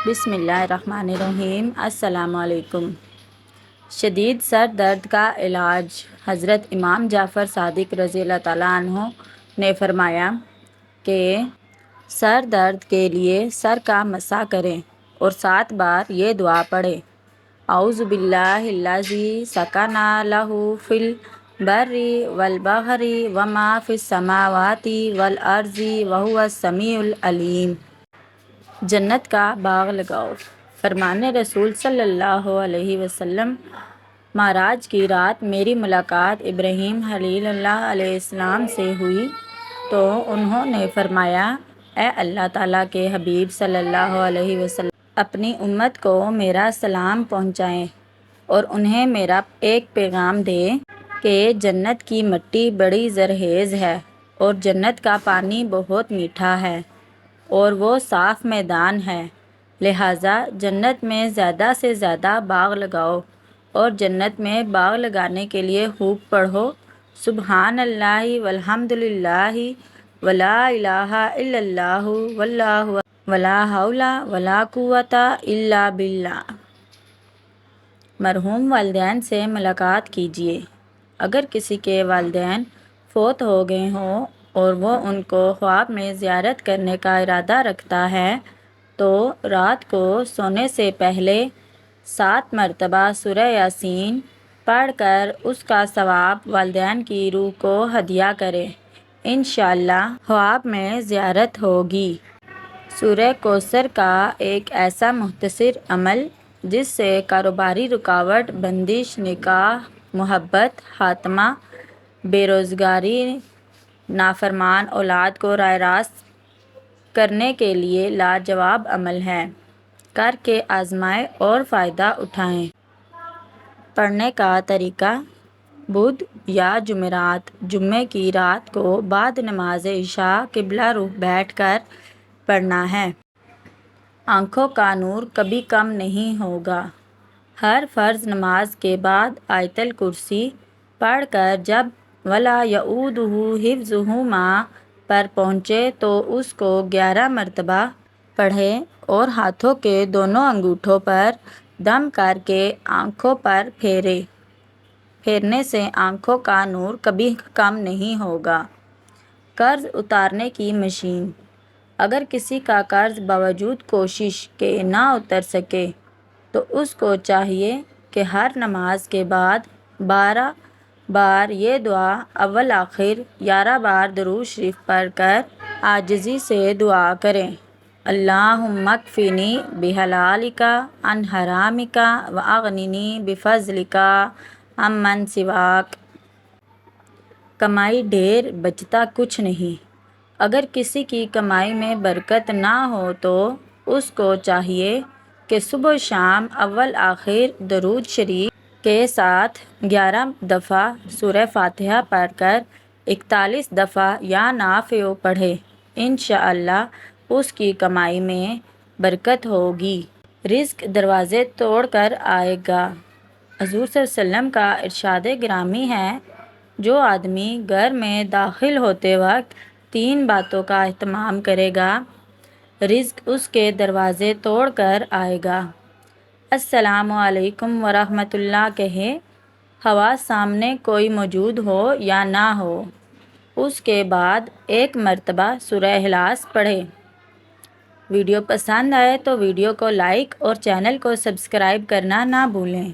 بسم اللہ الرحمن الرحیم۔ السلام علیکم۔ شدید سر درد کا علاج۔ حضرت امام جعفر صادق رضی اللہ تعالیٰ عنہ نے فرمایا کہ سر درد کے لیے سر کا مسح کریں اور 7 بار یہ دعا پڑھیں: اعوذ باللہ الذی سکن لہ فی البر والبحر وما فی السماوات والارض وہو السمیع العلیم۔ جنت کا باغ لگاؤ۔ فرمان رسول صلی اللہ علیہ وسلم، معراج کی رات میری ملاقات ابراہیم خلیل اللہ علیہ السلام سے ہوئی تو انہوں نے فرمایا، اے اللہ تعالیٰ کے حبیب صلی اللہ علیہ وسلم، اپنی امت کو میرا سلام پہنچائیں اور انہیں میرا ایک پیغام دیں کہ جنت کی مٹی بڑی زرخیز ہے اور جنت کا پانی بہت میٹھا ہے اور وہ صاف میدان ہے، لہٰذا جنت میں زیادہ سے زیادہ باغ لگاؤ اور جنت میں باغ لگانے کے لیے خوب پڑھو: سبحان اللہ والحمد للہ ولا الہ الا اللہ واللہ ولا حول ولا قوۃ الا باللہ۔ مرحوم والدین سے ملاقات کیجیے۔ اگر کسی کے والدین فوت ہو گئے ہوں اور وہ ان کو خواب میں زیارت کرنے کا ارادہ رکھتا ہے تو رات کو سونے سے پہلے 7 مرتبہ سورہ یاسین پڑھ کر اس کا ثواب والدین کی روح کو ہدیہ کرے، انشاءاللہ خواب میں زیارت ہوگی۔ سورہ کوثر کا ایک ایسا مختصر عمل جس سے کاروباری رکاوٹ، بندش، نکاح، محبت، خاتمہ، بے روزگاری، نافرمان اولاد کو راہ راست کرنے کے لیے لاجواب عمل ہے، کر کے آزمائیں اور فائدہ اٹھائیں۔ پڑھنے کا طریقہ: بدھ یا جمعرات، جمعے کی رات کو بعد نماز عشاء قبلہ رخ بیٹھ کر پڑھنا ہے۔ آنکھوں کا نور کبھی کم نہیں ہوگا۔ ہر فرض نماز کے بعد آیت الکرسی پڑھ کر جب وَلَا يَئُودُهُ حِفْظُهُمَا پر پہنچے تو اس کو 11 مرتبہ پڑھیں اور ہاتھوں کے دونوں انگوٹھوں پر دم کر کے آنکھوں پر پھیرنے سے آنکھوں کا نور کبھی کم نہیں ہوگا۔ قرض اتارنے کی مشین: اگر کسی کا قرض باوجود کوشش کے نہ اتر سکے تو اس کو چاہیے کہ ہر نماز کے بعد 12 بار یہ دعا اول آخر 11 بار درود شریف پڑھ کر عاجزی سے دعا کریں: اللہم اکفنی بحلالک عن حرامک واغننی بفضلک عمن سواک۔ کمائی ڈھیر، بچتا کچھ نہیں۔ اگر کسی کی کمائی میں برکت نہ ہو تو اس کو چاہیے کہ صبح و شام اول آخر درود شریف کے ساتھ 11 دفعہ سورہ فاتحہ پڑھ کر 41 دفعہ یا نافع پڑھے، انشاءاللہ اس کی کمائی میں برکت ہوگی، رزق دروازے توڑ کر آئے گا۔ حضور صلی اللہ علیہ وسلم کا ارشاد گرامی ہے، جو آدمی گھر میں داخل ہوتے وقت 3 باتوں کا اہتمام کرے گا، رزق اس کے دروازے توڑ کر آئے گا: السلام علیکم ورحمۃ اللہ کہے، خواہ سامنے کوئی موجود ہو یا نہ ہو، اس کے بعد 1 مرتبہ سورہ اخلاص پڑھے۔ ویڈیو پسند آئے تو ویڈیو کو لائک اور چینل کو سبسکرائب کرنا نہ بھولیں۔